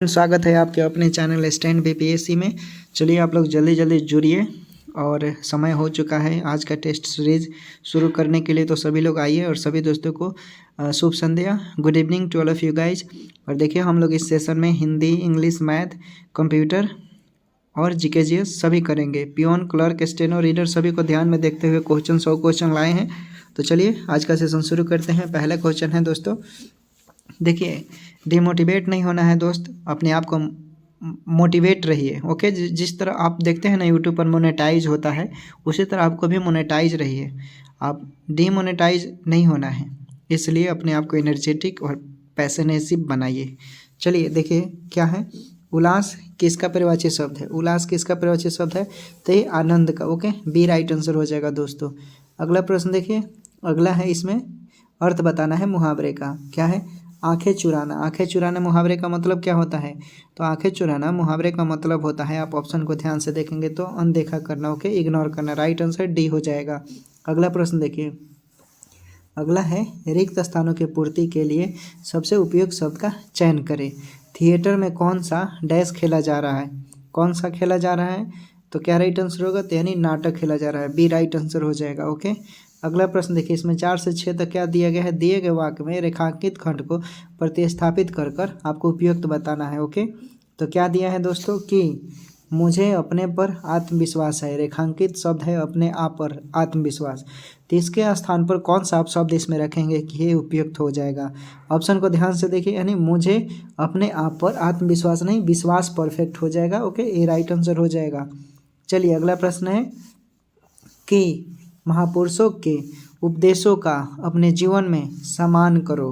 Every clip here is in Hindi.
स्वागत है आपके अपने चैनल स्टैंड बीपीएससी में। चलिए आप लोग जल्दी जल्दी जुड़िए और समय हो चुका है आज का टेस्ट सीरीज शुरू करने के लिए। तो सभी लोग आइए और सभी दोस्तों को शुभ संध्या, good evening to all of you guys. और देखिए हम लोग इस सेशन में हिंदी, इंग्लिश, मैथ, कंप्यूटर और जीके जीएस सभी करेंगे। पियोन, क्लर्क, स्टेनो, रीडर सभी को ध्यान में देखते हुए 100 क्वेश्चन लाए हैं। तो चलिए आज का सेशन शुरू करते हैं। पहला क्वेश्चन है दोस्तों, देखिए डिमोटिवेट नहीं होना है दोस्त, अपने आप को मोटिवेट रहिए। ओके, जिस तरह आप देखते हैं ना यूट्यूब पर मोनेटाइज होता है, उसी तरह आपको भी मोनेटाइज रहिए। आप डिमोनेटाइज नहीं होना है, इसलिए अपने आप को एनर्जेटिक और पैशनेसिव बनाइए। चलिए देखिए क्या है, उल्लास किसका परिवाची शब्द है? उल्लास किसका परिवाची शब्द है? तो ये आनंद का। ओके, बी राइट आंसर हो जाएगा दोस्तों। अगला प्रश्न देखिए, अगला है इसमें अर्थ बताना है मुहावरे का। क्या है? आंखें चुराना। आंखें चुराना मुहावरे का मतलब क्या होता है? तो आंखें चुराना मुहावरे का मतलब होता है, आप ऑप्शन को ध्यान से देखेंगे तो अनदेखा करना। ओके, इग्नोर करना। राइट आंसर डी हो जाएगा। अगला प्रश्न देखिए, अगला है रिक्त स्थानों की पूर्ति के लिए सबसे उपयुक्त शब्द का चयन करें। थिएटर में कौन सा डैश खेला जा रहा है? कौन सा खेला जा रहा है? तो क्या राइट आंसर होगा? तो यानी नाटक खेला जा रहा है। बी राइट आंसर हो जाएगा। ओके, अगला प्रश्न देखिए, इसमें 4 से 6 तक क्या दिया गया है? दिए गए वाक्य में रेखांकित खंड को प्रतिस्थापित कर कर आपको उपयुक्त बताना है। ओके, तो क्या दिया है दोस्तों कि मुझे अपने पर आत्मविश्वास है। रेखांकित शब्द है अपने आप पर आत्मविश्वास। तो इसके स्थान पर कौन सा आप शब्द इसमें रखेंगे कि ये उपयुक्त हो जाएगा? ऑप्शन को ध्यान से देखिए, यानी मुझे अपने आप पर आत्मविश्वास नहीं, विश्वास परफेक्ट हो जाएगा। ओके, ये राइट आंसर हो जाएगा। चलिए अगला प्रश्न है कि महापुरुषों के उपदेशों का अपने जीवन में समान करो।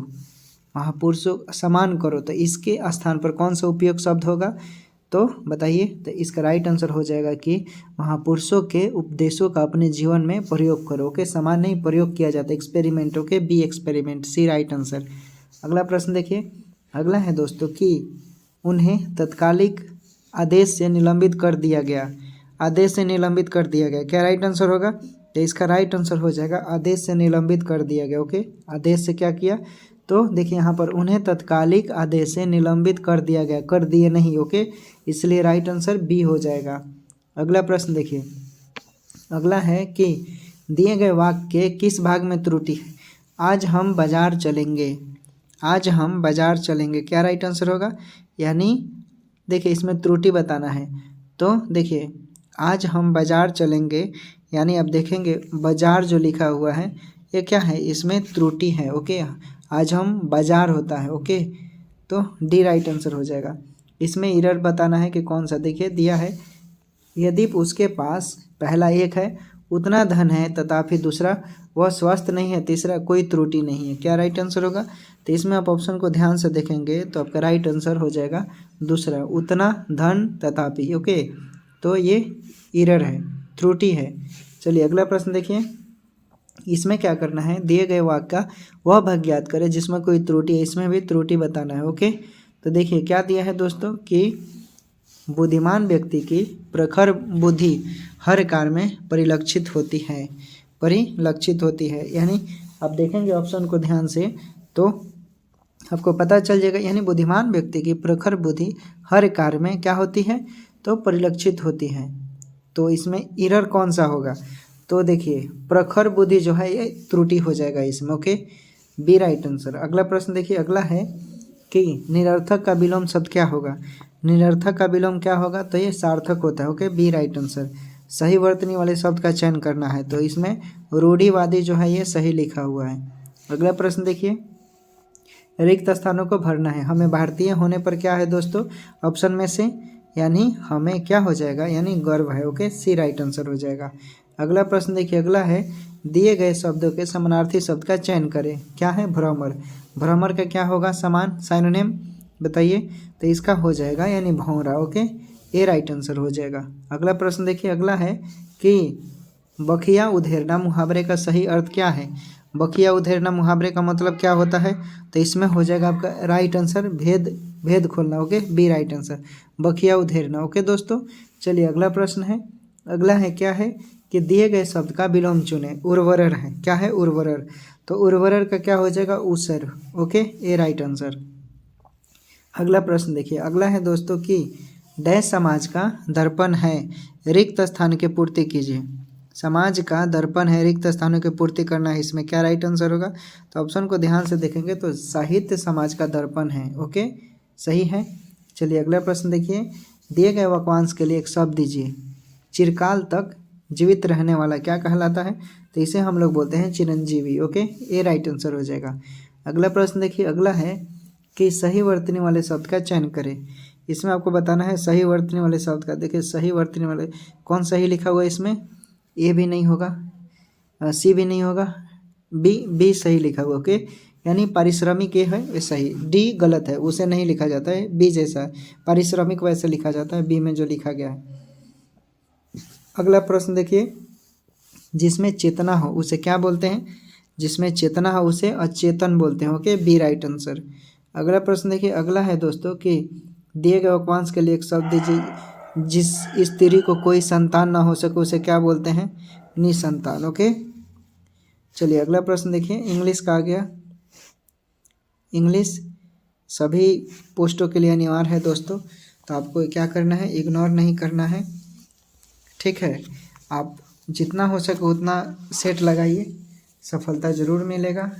महापुरुषों समान करो, तो इसके स्थान पर कौन सा उपयुक्त शब्द होगा? तो बताइए। तो इसका राइट आंसर हो जाएगा कि महापुरुषों के उपदेशों का अपने जीवन में प्रयोग करो। ओके, समान नहीं, प्रयोग किया जाता है, एक्सपेरिमेंट। ओके, बी एक्सपेरिमेंट, सी राइट आंसर। अगला प्रश्न देखिए, अगला है दोस्तों कि उन्हें तत्कालिक आदेश से निलंबित कर दिया गया। आदेश से निलंबित कर दिया गया, क्या राइट आंसर होगा? तो इसका राइट आंसर हो जाएगा आदेश से निलंबित कर दिया गया। ओके, आदेश से क्या किया? तो देखिए यहाँ पर उन्हें तत्कालिक आदेश से निलंबित कर दिया गया, कर दिए नहीं। ओके, इसलिए राइट आंसर बी हो जाएगा। अगला प्रश्न देखिए, अगला है कि दिए गए वाक्य के किस भाग में त्रुटि है? आज हम बाजार चलेंगे। आज हम बाजार चलेंगे, क्या राइट आंसर होगा? यानी देखिए इसमें त्रुटि बताना है। तो देखिए आज हम बाजार चलेंगे, यानी अब देखेंगे बाजार जो लिखा हुआ है ये क्या है? इसमें त्रुटि है। ओके, आज हम बाजार होता है। ओके, तो डी राइट आंसर हो जाएगा। इसमें एरर बताना है कि कौन सा। देखिए दिया है, यदि उसके पास पहला एक है, उतना धन है, तथापि दूसरा वह स्वस्थ नहीं है, तीसरा कोई त्रुटि नहीं है, क्या राइट आंसर होगा? तो इसमें आप ऑप्शन को ध्यान से देखेंगे तो आपका राइट आंसर हो जाएगा दूसरा, उतना धन तथापि। ओके, तो ये एरर है, त्रुटि है। चलिए अगला प्रश्न देखिए, इसमें क्या करना है? दिए गए वाक्य का वह भाग ज्ञात करें जिसमें कोई त्रुटि है। इसमें भी त्रुटि बताना है। ओके, तो देखिए क्या दिया है दोस्तों कि बुद्धिमान व्यक्ति की प्रखर बुद्धि हर कार्य में परिलक्षित होती है। परिलक्षित होती है, यानी आप देखेंगे ऑप्शन को ध्यान से तो आपको पता चल जाएगा। यानी बुद्धिमान व्यक्ति की प्रखर बुद्धि हर कार्य में क्या होती है? तो परिलक्षित होती है। तो इसमें एरर कौन सा होगा? तो देखिए प्रखर बुद्धि जो है ये त्रुटि हो जाएगा इसमें। Okay, B right answer. अगला प्रश्न देखिए, अगला है कि निरर्थक का विलोम शब्द क्या होगा? निरर्थक का विलोम क्या होगा? तो ये सार्थक होता है। Okay, B right answer. सही वर्तनी वाले शब्द का चयन करना है, तो इसमें रूढ़िवादी जो है ये सही लिखा हुआ है। अगला प्रश्न देखिए, रिक्त स्थानों को भरना है। हमें भारतीय होने पर क्या है दोस्तों? ऑप्शन में से, यानी हमें क्या हो जाएगा? यानी गर्व है। ओके, सी राइट आंसर हो जाएगा। अगला प्रश्न देखिए, अगला है दिए गए शब्दों के समानार्थी शब्द का चयन करें। क्या है? भ्रमर। भ्रमर का क्या होगा समान साइनोनिम? बताइए। तो इसका हो जाएगा यानी भौरा। ओके, ए राइट आंसर हो जाएगा। अगला प्रश्न देखिए, अगला है कि बखिया उधेड़ना मुहावरे का सही अर्थ क्या है? बखिया उधेड़ना मुहावरे का मतलब क्या होता है? तो इसमें हो जाएगा आपका राइट आंसर भेद खोलना। ओके, बी राइट आंसर, बखिया उधेड़ना। ओके दोस्तों, चलिए अगला प्रश्न है, अगला है क्या है कि दिए गए शब्द का विलोम चुने। उर्वरर है, क्या है? उर्वरर। तो उर्वरर का क्या हो जाएगा? ऊसर। ओके, ए राइट आंसर। अगला प्रश्न देखिए, अगला है दोस्तों कि डैश समाज का दर्पण है, रिक्त स्थान की पूर्ति कीजिए। समाज का दर्पण है, रिक्त स्थानों की पूर्ति करना है, इसमें क्या राइट आंसर होगा? तो ऑप्शन को ध्यान से देखेंगे तो साहित्य समाज का दर्पण है। ओके, सही है। चलिए अगला प्रश्न देखिए, दिए गए वाक्यांश के लिए एक शब्द दीजिए। चिरकाल तक जीवित रहने वाला क्या कहलाता है? तो इसे हम लोग बोलते हैं चिरंजीवी। ओके, ये राइट आंसर हो जाएगा। अगला प्रश्न देखिए, अगला है कि सही वर्तनी वाले शब्द का चयन करें। इसमें आपको बताना है सही वर्तनी वाले शब्द का। देखिए सही वर्तनी वाले कौन सही लिखा हुआ है इसमें? ए भी नहीं होगा, सी भी नहीं होगा, बी सही लिखा हुआ। ओके, यानी पारिश्रमिक ए है ये सही, डी गलत है, उसे नहीं लिखा जाता है, बी जैसा है पारिश्रमिक वैसे लिखा जाता है, बी में जो लिखा गया है। अगला प्रश्न देखिए, जिसमें चेतना हो उसे क्या बोलते हैं? जिसमें चेतना हो उसे अचेतन बोलते हैं। Okay, B right answer. अगला प्रश्न देखिए, अगला है दोस्तों कि दिए गए वाक्यांश के लिए एक शब्द दीजिए। जिस स्त्री को कोई संतान ना हो सके उसे क्या बोलते हैं? निसंतान। ओके, चलिए अगला प्रश्न देखिए, इंग्लिश का आ गया। इंग्लिश सभी पोस्टों के लिए अनिवार्य है दोस्तों, तो आपको क्या करना है? इग्नोर नहीं करना है, ठीक है। आप जितना हो सके उतना सेट लगाइए, सफलता ज़रूर मिलेगा।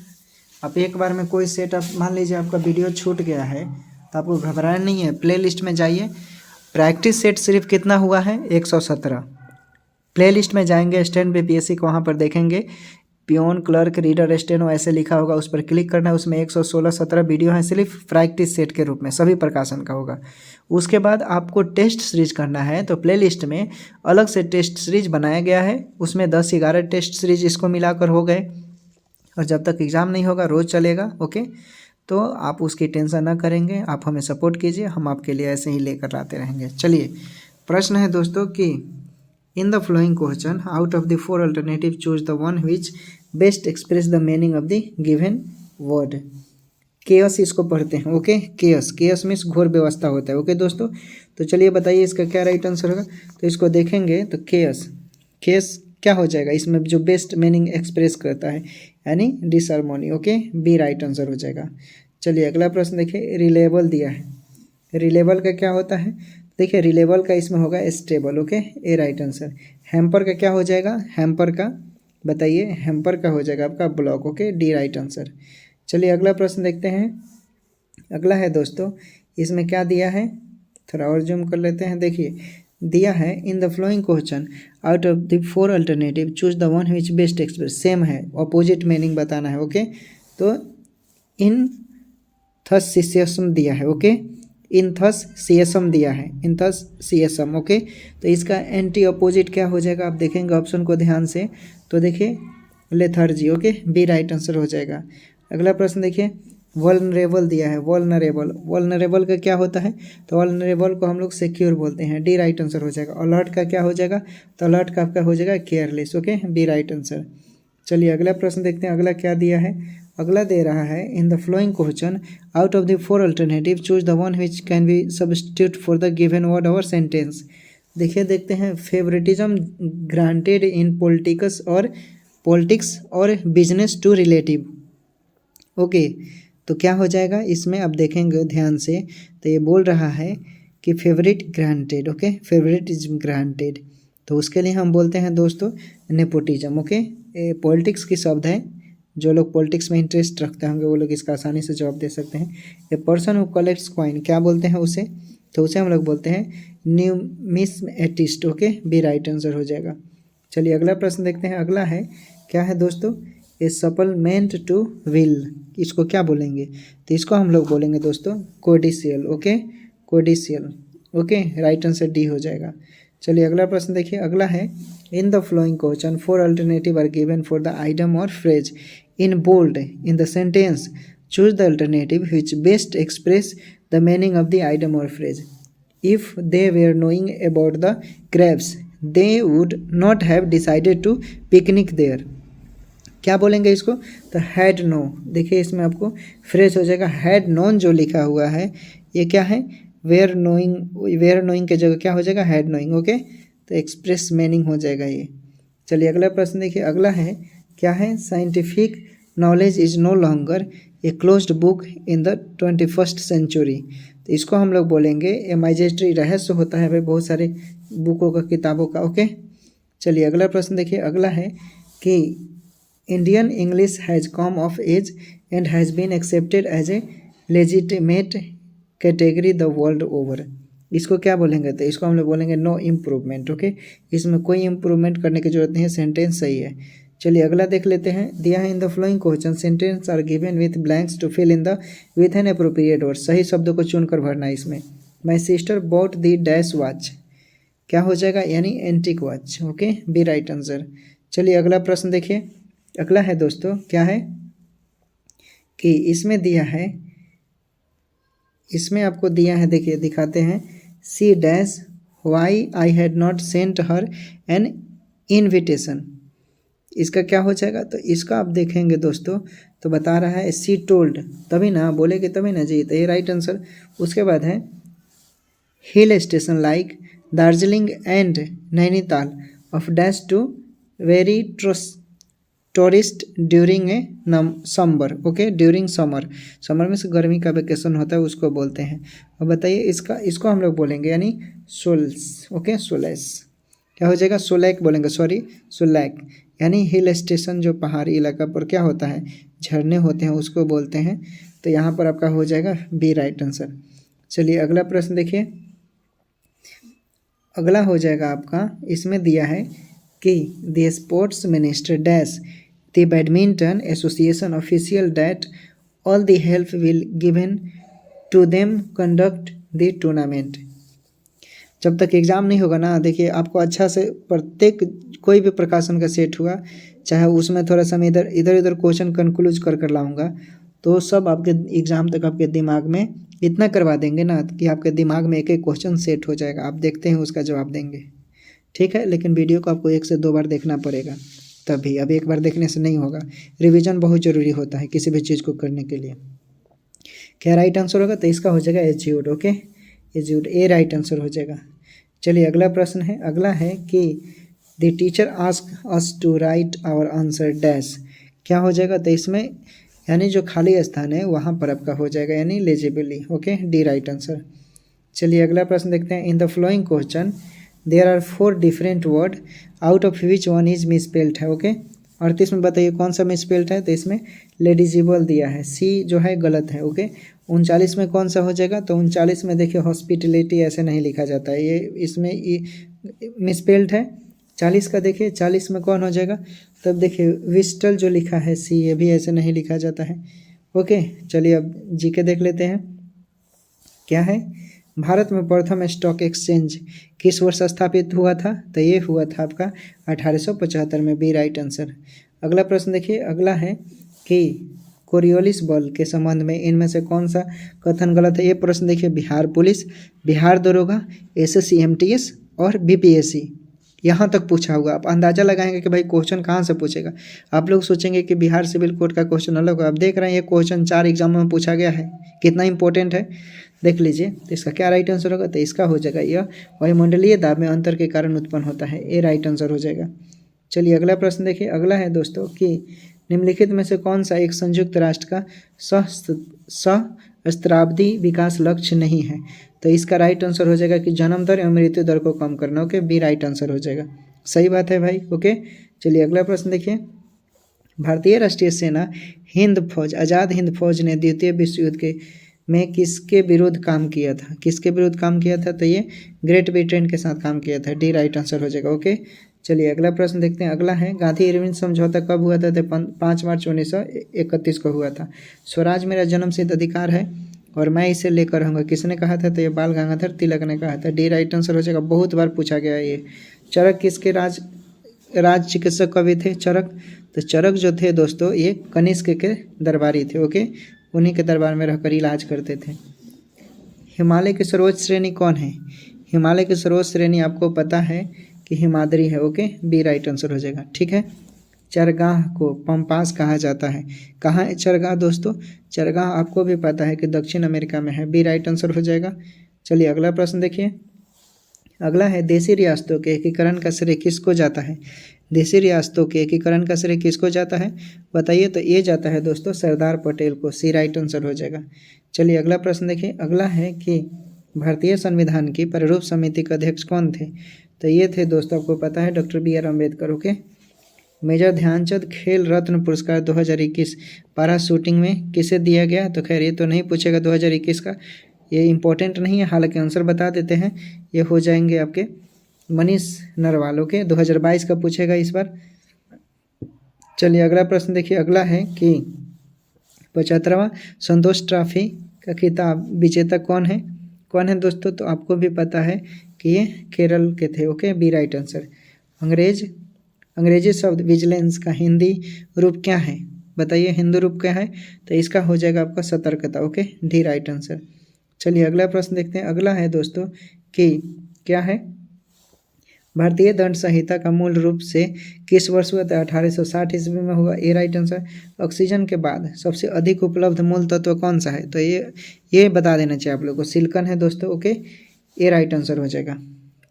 आप एक बार में कोई सेट, आप मान लीजिए आपका वीडियो छूट गया है तो आपको घबराना नहीं है, प्ले लिस्ट में जाइए। प्रैक्टिस सेट सिर्फ कितना हुआ है? 117। प्ले लिस्ट में जाएंगे स्टैंड बीपीएससी को, वहाँ पर देखेंगे पियोन, क्लर्क, रीडर, स्टेनो ऐसे लिखा होगा, उस पर क्लिक करना है। उसमें 116-17 वीडियो हैं सिर्फ प्रैक्टिस सेट के रूप में, सभी प्रकाशन का होगा। उसके बाद आपको टेस्ट सीरीज करना है, तो प्ले लिस्ट में अलग से टेस्ट सीरीज बनाया गया है, उसमें 10-11 टेस्ट सीरीज इसको मिलाकर हो गए। और जब तक एग्ज़ाम नहीं होगा रोज़ चलेगा। ओके, तो आप उसकी टेंशन ना करेंगे, आप हमें सपोर्ट कीजिए, हम आपके लिए ऐसे ही लेकर आते रहेंगे। चलिए प्रश्न है दोस्तों कि इन the following question out of the 4 alternative choose the one which best express the meaning of the given word. Chaos इसको पढ़ते हैं। ओके, केयस मीन्स घोर व्यवस्था होता है। ओके दोस्तों, तो चलिए बताइए इसका क्या राइट आंसर होगा। तो इसको देखेंगे तो केयस क्या हो जाएगा? इसमें जो बेस्ट मीनिंग एक्सप्रेस करता है यानी डिसहार्मोनी। ओके, बी राइट आंसर हो जाएगा। चलिए अगला प्रश्न देखिए, रिलेबल दिया है। रिलेबल का क्या होता है? देखिए रिलेबल का इसमें होगा स्टेबल। ओके, ए राइट आंसर। हैम्पर का क्या हो जाएगा? हैम्पर का बताइए, हैम्पर का हो जाएगा आपका block. Okay, D right answer. चलिए अगला प्रश्न देखते हैं। अगला है दोस्तों, इसमें क्या दिया है, थोड़ा और जूम कर लेते हैं। देखिए दिया है in the following question out of the 4 alternative choose the one which best express. Same है, अपोजिट मीनिंग बताना है। ओके, तो इन थस सीएसम दिया है। ओके, इन थस सीएसम दिया है, इन थस सीएसम। ओके, तो इसका एंटी अपोजिट क्या हो जाएगा? आप देखेंगे ऑप्शन को ध्यान से, तो देखिए lethargy. Okay, B right answer हो जाएगा। अगला प्रश्न देखिए, वल्नरेबल दिया है। वल्नरेबल का क्या होता है? तो वल्नरेबल को हम लोग सिक्योर बोलते हैं, डी राइट आंसर हो जाएगा। अलर्ट का क्या हो जाएगा? तो अलर्ट का आपका हो जाएगा careless. Okay, B right answer. चलिए अगला प्रश्न देखते हैं, अगला क्या दिया है। अगला दे रहा है in the following question out of the 4 alternative choose the one which can be substitute for the given word और सेंटेंस। देखिए देखते हैं, फेवरेटिज्म ग्रांटेड इन पॉलिटिक्स और बिजनेस टू रिलेटिव। ओके, तो क्या हो जाएगा इसमें? अब देखेंगे ध्यान से, तो ये बोल रहा है कि favourite granted. Okay, favouritism granted, तो उसके लिए हम बोलते हैं दोस्तों नेपोटिज्म। ओके, ये पॉलिटिक्स की शब्द है, जो लोग पॉलिटिक्स में इंटरेस्ट रखते होंगे वो लोग इसका आसानी से जवाब दे सकते हैं। A person who collects coin, क्या बोलते हैं उसे? तो उसे हम लोग बोलते हैं numismatist. Okay, B right answer हो जाएगा। चलिए अगला प्रश्न देखते हैं। अगला है क्या है दोस्तों, ए सप्लीमेंट टू विल, इसको क्या बोलेंगे? तो इसको हम लोग बोलेंगे दोस्तों cordial. Okay, cordial. Okay, right answer D हो जाएगा। चलिए अगला प्रश्न देखिए। अगला है in the following question 4 alternative are given for the item or phrase in bold in the sentence choose the alternative which best express the meaning of the item or phrase. If they were knowing about the crabs they would not have decided to picnic there. क्या बोलेंगे इसको? तो हैड नो। देखिए इसमें आपको फ्रेज हो जाएगा हैड नोन, जो लिखा हुआ है ये क्या है? वेयर नोइंग के जगह क्या हो जाएगा? Had knowing. ओके, तो एक्सप्रेस मीनिंग हो जाएगा ये। चलिए अगला प्रश्न देखिए। अगला है क्या है, scientific knowledge is no longer a closed book in the 21st century. तो इसको हम लोग बोलेंगे ये मैजेस्ट्री रहस्य होता है भाई बहुत सारे बुकों का किताबों का। ओके, चलिए अगला प्रश्न देखिए। अगला है कि Indian English has come of age and has been accepted as a legitimate category the world over. इसको क्या बोलेंगे? तो इसको हम लोग बोलेंगे नो इम्प्रूवमेंट। ओके, इसमें कोई इम्प्रूवमेंट करने की जरूरत नहीं है, सेंटेंस सही है। चलिए अगला देख लेते हैं। दिया है in the following question sentences are given with blanks to fill in the with an appropriate word. सही शब्दों को चुनकर भरना है इसमें। My sister bought the dash watch, क्या हो जाएगा? यानी antique watch. Okay, B right answer. चलिए अगला प्रश्न देखिए। अगला है दोस्तों क्या है कि इसमें दिया है, इसमें आपको दिया है, देखिए दिखाते हैं। C dash why I had not sent her an invitation. इसका क्या हो जाएगा? तो इसका आप देखेंगे दोस्तों तो बता रहा है सी टोल्ड, तभी ना बोलेगे तभी ना जी, तो ये राइट आंसर। उसके बाद है hill station like Darjeeling and Nainital of dash to very tourist during a summer. Okay, during summer, summer में से गर्मी का वेकेशन होता है उसको बोलते हैं। और बताइए इसको हम लोग बोलेंगे यानी सोल्स। ओके, सोलेस क्या हो जाएगा? सोलैक बोलेंगे, सॉरी सोलैक, यानी हिल स्टेशन जो पहाड़ी इलाका पर क्या होता है झरने होते हैं उसको बोलते हैं। तो यहाँ पर आपका हो जाएगा बी राइट आंसर। चलिए अगला प्रश्न देखिए। अगला हो जाएगा आपका, इसमें दिया है कि the sports minister dash the badminton association official that all the help will given to them conduct the tournament. जब तक एग्ज़ाम नहीं होगा ना, देखिए आपको अच्छा से प्रत्येक कोई भी प्रकाशन का सेट हुआ, चाहे उसमें थोड़ा सा मैं इधर उधर क्वेश्चन कंक्लूज कर लाऊंगा, तो सब आपके एग्ज़ाम तक आपके दिमाग में इतना करवा देंगे ना कि आपके दिमाग में एक एक क्वेश्चन सेट हो जाएगा। आप देखते हैं उसका जवाब देंगे, ठीक है। लेकिन वीडियो को आपको 1 से 2 बार देखना पड़ेगा तभी, अब एक बार देखने से नहीं होगा। रिवीजन बहुत ज़रूरी होता है किसी भी चीज़ को करने के लिए। क्या राइट आंसर होगा? तो इसका हो जाएगा issued. Okay, issued A right answer हो जाएगा। चलिए अगला प्रश्न है। अगला है कि the teacher ask us to write our answer dash, क्या हो जाएगा? तो इसमें यानी जो खाली स्थान है वहाँ पर आपका हो जाएगा यानी legibly. Okay, D right answer. चलिए अगला प्रश्न देखते हैं। In the following question there are 4 different word out of which one is misspelled है। ओके, 38 में बताइए कौन सा मिसपेल्ड है? तो इसमें लेडिजिबल दिया है, सी जो है गलत है। ओके, 39 में कौन सा हो जाएगा? तो 39 में देखिए हॉस्पिटलिटी ऐसे नहीं लिखा जाता है, ये इसमें मिसपेल्ड है। 40 का देखिए, 40 में कौन हो जाएगा? तब देखिए विस्टल जो लिखा है सी, ये भी ऐसे नहीं लिखा जाता है। ओके, चलिए अब जीके देख लेते हैं। क्या है? भारत में प्रथम स्टॉक एक्सचेंज किस वर्ष स्थापित हुआ था? तो ये हुआ था आपका 1875 में, बी राइट आंसर। अगला प्रश्न देखिए। अगला है कि कोरियोलिस बल के संबंध में इनमें से कौन सा कथन गलत है? ये प्रश्न देखिए बिहार पुलिस, बिहार दरोगा, एसएससी एमटीएस और बीपीएससी, यहाँ तक पूछा हुआ। आप अंदाज़ा लगाएंगे कि भाई क्वेश्चन कहाँ से पूछेगा। आप लोग सोचेंगे कि बिहार सिविल कोड का क्वेश्चन अलग है। आप देख रहे हैं ये क्वेश्चन 4 एग्जामों में पूछा गया है, कितना इंपॉर्टेंट है देख लीजिए। तो इसका क्या राइट आंसर होगा? तो इसका हो जाएगा यह वायुमंडलीय दाब में अंतर के कारण उत्पन्न होता है, ये राइट आंसर हो जाएगा। चलिए अगला प्रश्न देखिए। अगला है दोस्तों कि निम्नलिखित में से कौन सा एक संयुक्त राष्ट्र का सहस्त्राब्दी विकास लक्ष्य नहीं है? तो इसका राइट आंसर हो जाएगा कि जन्म दर एवं मृत्यु दर को कम करना। ओके, बी राइट आंसर हो जाएगा। सही बात है भाई। ओके, चलिए अगला प्रश्न देखिए। भारतीय राष्ट्रीय सेना हिंद फौज, आज़ाद हिंद फौज ने द्वितीय विश्व युद्ध में किसके विरुद्ध काम किया था? किसके विरुद्ध काम किया था? तो ये ग्रेट ब्रिटेन के साथ काम किया था, डी राइट आंसर हो जाएगा। ओके, चलिए अगला प्रश्न देखते हैं। अगला है गांधी इरविन समझौता कब हुआ था? तो 5 मार्च 1931 को हुआ था। स्वराज मेरा जन्मसिद्ध अधिकार है और मैं इसे लेकर रहूँगा, किसने कहा था? तो ये बाल गंगाधर तिलक ने कहा था, डी राइट आंसर हो जाएगा। बहुत बार पूछा गया है ये। चरक किसके राज चिकित्सक कवि थे? चरक, तो चरक जो थे दोस्तों ये कनिष्क के दरबारी थे। ओके, उन्हीं के दरबार में रहकर इलाज करते थे। हिमालय की सर्वोच्च श्रेणी कौन है? हिमालय की सर्वोच्च श्रेणी आपको पता है कि हिमाद्री है। ओके, बी राइट आंसर हो जाएगा। ठीक है, चरगाह को पम्पास कहा जाता है। कहाँ है चरगाह दोस्तों? चरगाह आपको भी पता है कि दक्षिण अमेरिका में है, बी राइट आंसर हो जाएगा। चलिए अगला प्रश्न देखिए। अगला है देशी रियासतों के एकीकरण का श्रेय किसको जाता है। देशी रियासतों के एकीकरण का श्रेय किसको जाता है बताइए। तो ये जाता है दोस्तों सरदार पटेल को, सी राइट आंसर हो जाएगा। चलिए अगला प्रश्न देखिए। अगला है कि भारतीय संविधान की प्रारूप समिति के अध्यक्ष कौन थे। तो ये थे दोस्तों, आपको पता है, doctor B R Ambedkar. Okay. Major Dhyan Chand Khel Ratna पुरस्कार 2021 पारा शूटिंग में किसे दिया गया। तो खैर ये तो नहीं पूछेगा 2021 का, ये इम्पोर्टेंट नहीं है, हालांकि आंसर बता देते हैं। ये हो जाएंगे आपके मनीष नरवाल। ओके। 2022 का पूछेगा इस बार। चलिए अगला प्रश्न देखिए। अगला है कि 75वां संतोष ट्रॉफी का खिताब विजेता कौन है। कौन है दोस्तों। तो आपको भी पता है कि ये केरल के थे। ओके। B right answer. अंग्रेजी शब्द विजिलेंस का हिंदी रूप क्या है बताइए। हिंदी रूप क्या है। तो इसका हो जाएगा आपका सतर्कता। ओके। D right answer. चलिए अगला प्रश्न देखते हैं। अगला है दोस्तों कि क्या है भारतीय दंड संहिता का मूल रूप से किस वर्ष हुआ था। 1860 ईस्वी में हुआ। ए राइट आंसर। ऑक्सीजन के बाद सबसे अधिक उपलब्ध मूल तत्व कौन सा है। तो ये बता देना चाहिए आप लोगों को। सिलिकॉन है दोस्तों। ओके। ए राइट आंसर हो जाएगा।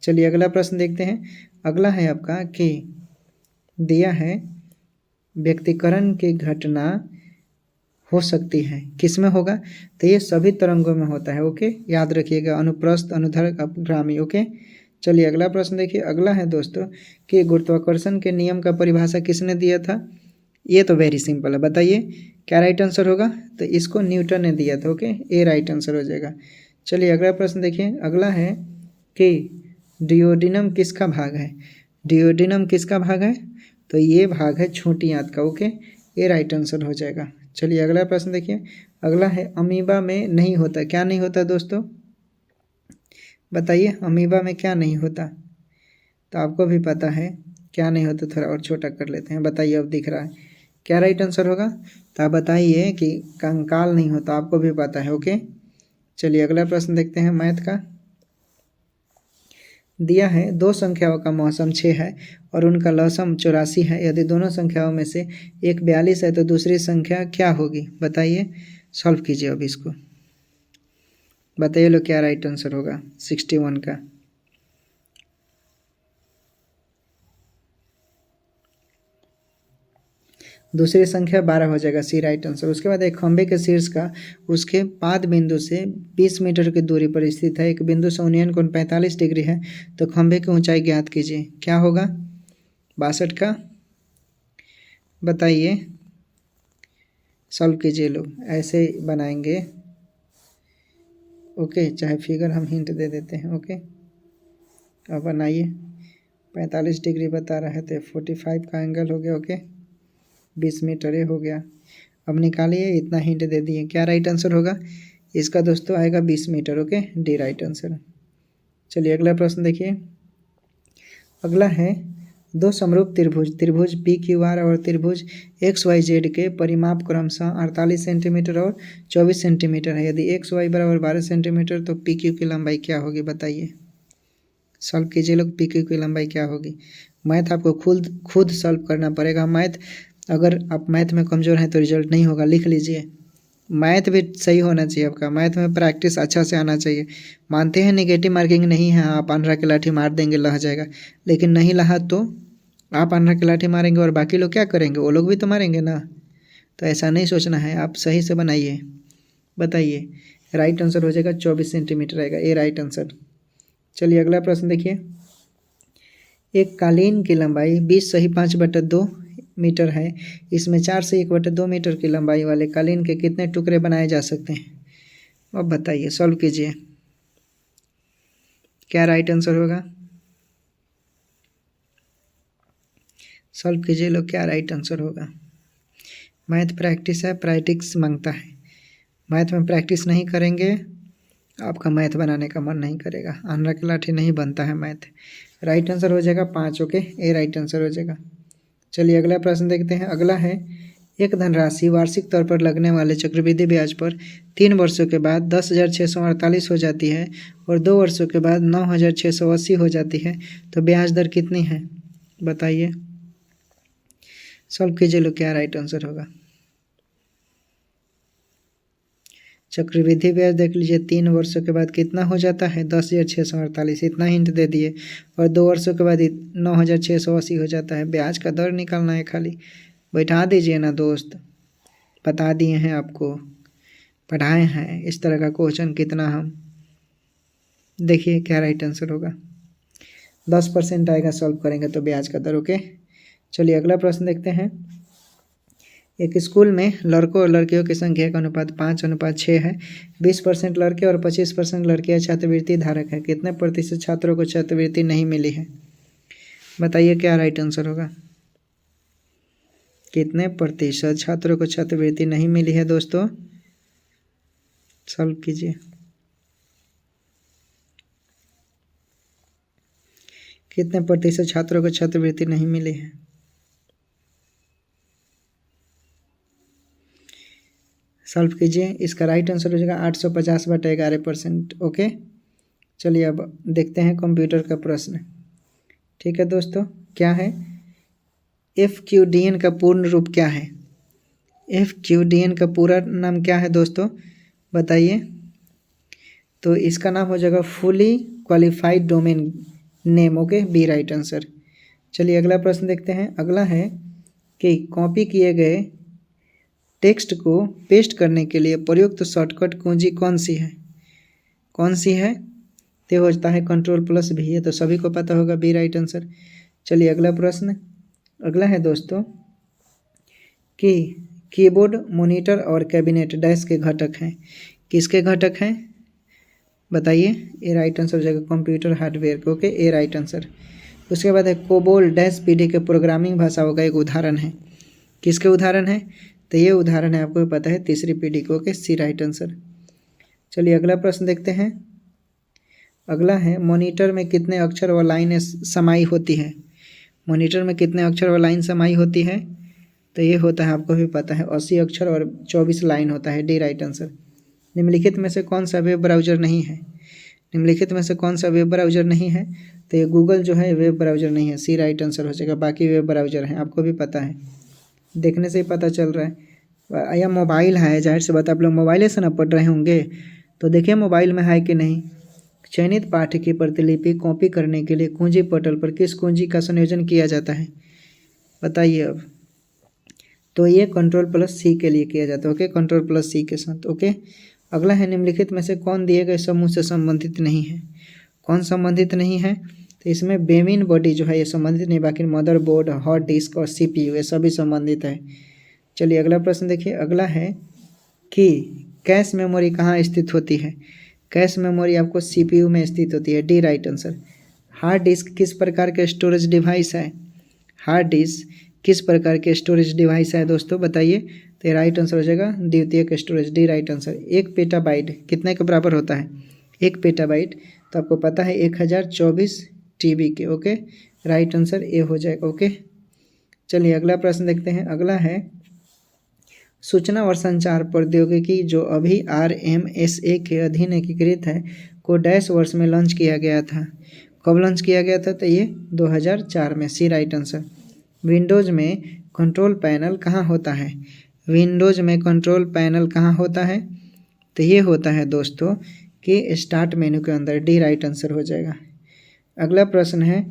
चलिए अगला प्रश्न देखते हैं। अगला है आपका कि दिया है व्यक्तिकरण की घटना हो सकती है किस में होगा। तो ये सभी तरंगों में होता है। ओके। याद रखिएगा, अनुप्रस्थ, अनुदैर्घ्य, अपगामी। ओके। चलिए अगला प्रश्न देखिए। अगला है दोस्तों कि गुरुत्वाकर्षण के नियम का परिभाषा किसने दिया था। ये तो वेरी सिंपल है, बताइए क्या राइट आंसर होगा। तो इसको न्यूटन ने दिया था। ओके। ए राइट आंसर हो जाएगा। चलिए अगला प्रश्न देखिए। अगला है कि डियोडिनम किसका भाग है। डियोडिनम किसका भाग है। तो ये भाग है छोटी आंत का। ओके। ये राइट आंसर हो जाएगा। चलिए अगला प्रश्न देखिए। अगला है अमीबा में नहीं होता। क्या नहीं होता दोस्तों बताइए। अमीबा में क्या नहीं होता। तो आपको भी पता है क्या नहीं होता, थोड़ा और छोटा कर लेते हैं। बताइए, अब दिख रहा है क्या राइट आंसर होगा। तो आप बताइए कि कंकाल नहीं होता, आपको भी पता है। ओके। चलिए अगला प्रश्न देखते हैं मैथ का। दिया है दो संख्याओं का मौसम 6 है और उनका लसम 84 है। यदि दोनों संख्याओं में से एक 42 है तो दूसरी संख्या क्या होगी बताइए। सॉल्व कीजिए अब इसको, बताइए लो क्या राइट आंसर होगा 61 का। दूसरी संख्या 12 हो जाएगा, सी राइट आंसर। उसके बाद एक खंभे के शीर्ष का उसके पाद बिंदु से 20 मीटर की दूरी पर स्थित है। एक बिंदु से उन्नयन कोण 45 डिग्री है तो खंभे की ऊंचाई ज्ञात कीजिए। क्या होगा 62 का, बताइए। सॉल्व कीजिए लोग, ऐसे बनाएंगे। ओके। चाहे फिगर हम हिंट दे देते हैं। ओके। अब बनाइए। 45 डिग्री बता रहा है तो 45 का एंगल हो गया। ओके। 20 मीटर ये हो गया। अब निकालिए, इतना हिंट दे दिए। क्या राइट आंसर होगा इसका दोस्तों, आएगा 20 metre. Okay. D right answer. चलिए अगला प्रश्न देखिए। अगला है दो समरूप त्रिभुज पी क्यू आर और त्रिभुज एक्स वाई जेड के परिमाप क्रमशः 48 सेंटीमीटर और 24 सेंटीमीटर है। यदि एक्स वाई बराबर 12 सेंटीमीटर तो पी क्यू की लंबाई क्या होगी बताइए। सॉल्व कीजिए लोग, पी क्यू की लंबाई क्या होगी। मैथ आपको खुद सॉल्व करना पड़ेगा। मैथ अगर आप मैथ में कमज़ोर हैं तो रिजल्ट नहीं होगा, लिख लीजिए। मैथ भी सही होना चाहिए आपका, मैथ में प्रैक्टिस अच्छा से आना चाहिए। मानते हैं नेगेटिव मार्किंग नहीं है, आप आंध्रा की लाठी मार देंगे लह जाएगा, लेकिन नहीं लहा तो आप आंध्रा की लाठी मारेंगे और बाकी लोग क्या करेंगे, वो लोग भी तो मारेंगे ना। तो ऐसा नहीं सोचना है, आप सही से बनाइए। बताइए राइट आंसर हो जाएगा 24 सेंटीमीटर आएगा, ए राइट आंसर। चलिए अगला प्रश्न देखिए। एक कालीन की लंबाई 20 सही 5/2 मीटर है। इसमें 4 से 1/2 मीटर की लंबाई वाले कालीन के कितने टुकड़े बनाए जा सकते हैं। अब बताइए, सॉल्व कीजिए। क्या राइट आंसर होगा, सॉल्व कीजिए लोग, क्या राइट आंसर होगा। मैथ प्रैक्टिस है, प्रैक्टिस मांगता है। मैथ में प्रैक्टिस नहीं करेंगे आपका मैथ बनाने का मन नहीं करेगा, आंध्रा की लाठी नहीं बनता है मैथ। राइट आंसर हो जाएगा 5। ओके। ए राइट आंसर हो जाएगा। चलिए अगला प्रश्न देखते हैं। अगला है एक धनराशि वार्षिक तौर पर लगने वाले चक्रवृद्धि ब्याज पर 3 वर्षों के बाद 10,648 हो जाती है और 2 वर्षों के बाद 9,680 हो जाती है, तो ब्याज दर कितनी है बताइए। सॉल्व कीजिए लोग, क्या राइट आंसर होगा। चक्रवृद्धि ब्याज देख लीजिए 3 वर्षों के बाद कितना हो जाता है 10,648, इतना हिंट दे दिए। और 2 वर्षों के बाद 9,680 हो जाता है। ब्याज का दर निकालना है खाली, बैठा दीजिए ना दोस्त, बता दिए हैं आपको, पढ़ाए हैं इस तरह का क्वेश्चन कितना। हम देखिए क्या राइट आंसर होगा, 10% आएगा सॉल्व करेंगे तो ब्याज का दर। ओके चलिए अगला प्रश्न देखते हैं। एक स्कूल में लड़कों और लड़कियों की संख्या का अनुपात 5:6 है। 20% लड़के और 25% लड़कियां छात्रवृत्ति धारक है। कितने प्रतिशत छात्रों को छात्रवृत्ति नहीं मिली है? बताइए क्या राइट आंसर होगा। कितने प्रतिशत छात्रों को छात्रवृत्ति नहीं मिली है दोस्तों, सॉल्व कीजिए। कितने प्रतिशत छात्रों को छात्रवृत्ति नहीं मिली है? सॉल्व कीजिए। इसका राइट आंसर हो जाएगा 850/11%। ओके चलिए अब देखते हैं कंप्यूटर का प्रश्न। ठीक है दोस्तों, क्या है FQDN का पूर्ण रूप क्या है? FQDN का पूरा नाम क्या है दोस्तों, बताइए। तो इसका नाम हो जाएगा fully qualified domain name. Okay B right answer. चलिए अगला प्रश्न देखते हैं। अगला है कि कॉपी किए गए टेक्स्ट को पेस्ट करने के लिए प्रयुक्त शॉर्टकट कुंजी कौन सी है? कौन सी है? तो होता है Ctrl+V। ये तो सभी को पता होगा, बी राइट आंसर। चलिए अगला प्रश्न। अगला है दोस्तों कि कीबोर्ड, मॉनिटर और कैबिनेट डैश के घटक हैं। किसके घटक हैं बताइए। ए राइट आंसर हो जाएगा कंप्यूटर हार्डवेयर के। ओके ए राइट आंसर। उसके बाद है कोबोल डैश PD के प्रोग्रामिंग भाषाओं का एक उदाहरण है। किसके उदाहरण है? तो ये उदाहरण है, आपको पता है, तीसरी पीढ़ी को। ओके सी राइट आंसर। चलिए अगला प्रश्न देखते हैं। अगला है मॉनिटर में कितने अक्षर व लाइन समाई होती है? मॉनिटर में कितने अक्षर व लाइन समाई होती है? तो ये होता है, आपको भी पता है, 80 अक्षर और 24 लाइन होता है। D right answer. निम्नलिखित में से कौन सा वेब ब्राउज़र नहीं है? निम्नलिखित में से कौन सा वेब ब्राउज़र नहीं है? तो ये गूगल जो है वेब ब्राउज़र नहीं है। सी राइट आंसर हो जाएगा। बाकी वेब ब्राउज़र हैं, आपको भी पता है, देखने से ही पता चल रहा है। यह मोबाइल है, जाहिर सी बात आप लोग मोबाइल से ना पढ़ रहे होंगे, तो देखिए मोबाइल में है कि नहीं। चयनित पाठ्य की प्रतिलिपि कॉपी करने के लिए कुंजी पटल पर किस कुंजी का संयोजन किया जाता है? बताइए अब। तो ये Ctrl+C के लिए किया जाता है। ओके Ctrl+C के साथ। ओके अगला है निम्नलिखित में से कौन दिए गए समूह से संबंधित नहीं है? कौन संबंधित नहीं है? तो इसमें बेमिन बॉडी जो है ये संबंधित नहीं, बाकी मदरबोर्ड, हार्ड डिस्क और CPU ये सभी संबंधित है। चलिए अगला प्रश्न देखिए। अगला है कि कैश मेमोरी कहाँ स्थित होती है? कैश मेमोरी आपको CPU में स्थित होती है। D right answer. Hard disk किस प्रकार के स्टोरेज डिवाइस है? हार्ड डिस्क किस प्रकार के स्टोरेज डिवाइस है दोस्तों, बताइए। तो राइट आंसर हो जाएगा द्वितीयक storage. D right answer. 1 petabyte कितने के बराबर होता है? 1 पेटाबाइट तो आपको पता है 1024 TB के। ओके राइट आंसर ए हो जाएगा। ओके चलिए अगला प्रश्न देखते हैं। अगला है सूचना और संचार प्रौद्योगिकी जो अभी RMSA के अधीन एकीकृत है को डैश वर्ष में लॉन्च किया गया था। कब लॉन्च किया गया था? तो ये 2004 में। सी राइट आंसर। विंडोज़ में कंट्रोल पैनल कहाँ होता है? विंडोज़ में कंट्रोल पैनल कहाँ होता है? तो ये होता है दोस्तों कि स्टार्ट मेनू के अंदर। डी राइट आंसर हो जाएगा। अगला प्रश्न है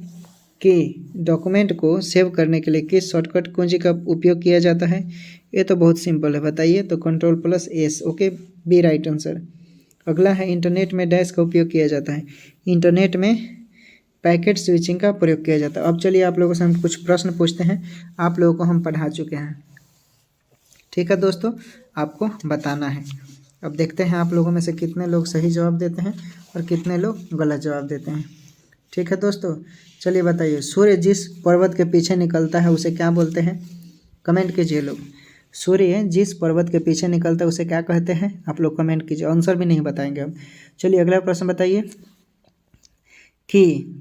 कि डॉक्यूमेंट को सेव करने के लिए किस शॉर्टकट कुंजी का उपयोग किया जाता है? ये तो बहुत सिंपल है, बताइए। तो Ctrl+S। Okay B right answer. अगला है इंटरनेट में डैश का उपयोग किया जाता है। इंटरनेट में पैकेट स्विचिंग का प्रयोग किया जाता है। अब चलिए आप लोगों से हम कुछ प्रश्न पूछते हैं, आप लोगों को हम पढ़ा चुके हैं। ठीक है दोस्तों, आपको बताना है। अब देखते हैं आप लोगों में से कितने लोग सही जवाब देते हैं और कितने लोग गलत जवाब देते हैं। ठीक है दोस्तों, चलिए बताइए। सूर्य जिस पर्वत के पीछे निकलता है उसे क्या बोलते हैं? कमेंट कीजिए लोग। सूर्य जिस पर्वत के पीछे निकलता है उसे क्या कहते हैं? आप लोग कमेंट कीजिए, आंसर भी नहीं बताएंगे हम। चलिए अगला प्रश्न बताइए कि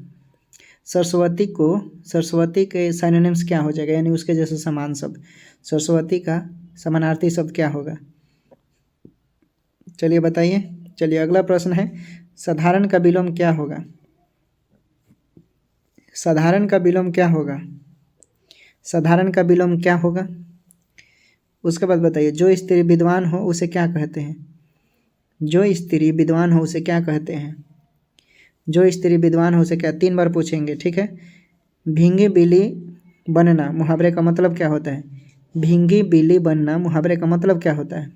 सरस्वती के साइनोनिम्स क्या हो जाएगा, यानी उसके जैसे समान शब्द। सरस्वती का समानार्थी शब्द क्या होगा? चलिए बताइए। चलिए अगला प्रश्न है साधारण का विलोम क्या होगा? साधारण का विलोम क्या होगा? साधारण का विलोम क्या होगा? उसके बाद बताइए जो स्त्री विद्वान हो उसे क्या कहते हैं? जो स्त्री विद्वान हो उसे क्या कहते हैं? जो स्त्री विद्वान हो उसे क्या, 3 बार पूछेंगे, ठीक है। भींगी बिल्ली बनना मुहावरे का मतलब क्या होता है? भींगी बिल्ली बनना मुहावरे का मतलब क्या होता है?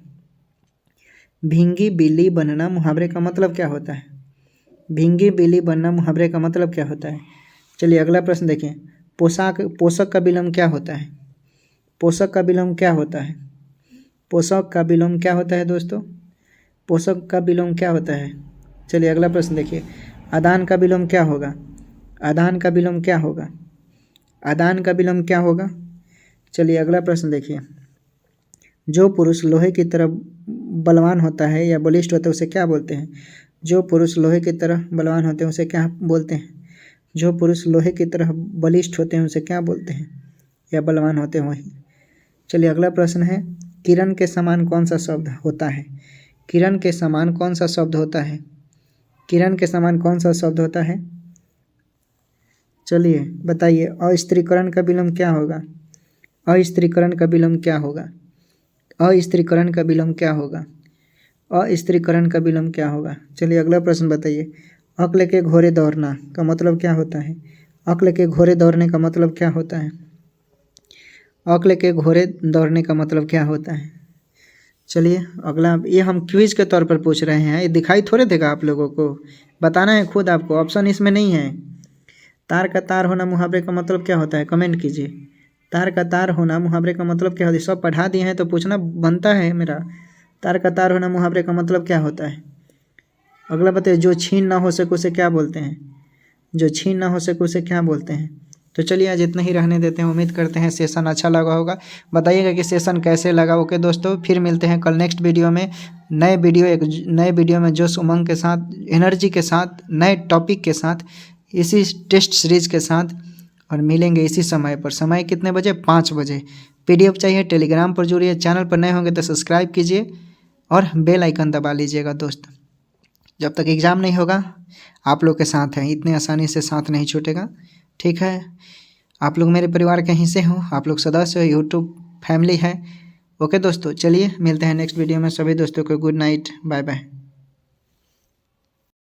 भींगी बिल्ली बनना मुहावरे का मतलब क्या होता है? भींगी बिल्ली बनना मुहावरे का मतलब क्या होता है? चलिए अगला प्रश्न देखिए। पोषक का विलोम क्या होता है? पोषक का विलोम क्या होता है? पोषक का विलोम क्या होता है दोस्तों? पोषक का विलोम क्या होता है? चलिए अगला प्रश्न देखिए। आदान का विलोम क्या होगा? आदान का विलोम क्या होगा? आदान का विलोम क्या होगा? चलिए अगला प्रश्न देखिए। जो पुरुष लोहे की तरह बलवान होता है या बलिष्ठ होता है उसे क्या बोलते हैं? जो पुरुष लोहे की तरह बलवान होते हैं उसे क्या बोलते हैं? जो पुरुष लोहे की तरह बलिष्ठ होते हैं उसे क्या बोलते हैं या बलवान होते हैं वही। चलिए अगला प्रश्न है। किरण के समान कौन सा शब्द होता है? किरण के समान कौन सा शब्द होता है? किरण के समान कौन सा शब्द होता है? चलिए बताइए। अस्त्रीकरण का विलोम क्या होगा? अस्त्रीकरण का विलोम क्या होगा? अस्त्रीकरण का विलोम क्या होगा? अस्त्रीकरण का विलोम क्या होगा? चलिए अगला प्रश्न बताइए। अक्ल के घोड़े दौड़ना का मतलब क्या होता है? अक्ल के घोड़े दौड़ने का मतलब क्या होता है? अक्ल के घोड़े दौड़ने का मतलब क्या होता है? चलिए अगला, ये हम क्विज के तौर पर पूछ रहे हैं, ये दिखाई थोड़े देगा आप लोगों को, बताना है खुद आपको, ऑप्शन इसमें नहीं है। तार का तार होना मुहावरे का मतलब क्या होता है? कमेंट कीजिए। तार का तार होना मुहावरे का मतलब क्या होता है? सब पढ़ा दिए हैं तो पूछना बनता है मेरा। तार का तार होना मुहावरे का मतलब क्या होता है? अगला बताइए। जो छीन ना हो सके उसे क्या बोलते हैं? जो छीन ना हो सके उसे क्या बोलते हैं? तो चलिए आज इतना ही रहने देते हैं। उम्मीद करते हैं सेशन अच्छा लगा होगा। बताइएगा कि सेशन कैसे लगा। ओके दोस्तों, फिर मिलते हैं कल नेक्स्ट वीडियो में। एक नए वीडियो में जोश उमंग के साथ, एनर्जी के साथ, नए टॉपिक के साथ, इसी टेस्ट सीरीज के साथ, और मिलेंगे इसी समय पर। समय कितने बजे? 5 बजे। PDF चाहिए टेलीग्राम पर जुड़िए। चैनल पर नए होंगे तो सब्सक्राइब कीजिए और बेल आइकन दबा लीजिएगा दोस्त। जब तक एग्ज़ाम नहीं होगा आप लोग के साथ हैं, इतने आसानी से साथ नहीं छूटेगा, ठीक है। आप लोग मेरे परिवार के हिस्से हो, आप लोग सदस्य हो, यूट्यूब फैमिली है। ओके दोस्तों, चलिए मिलते हैं नेक्स्ट वीडियो में। सभी दोस्तों को गुड नाइट, बाय बाय।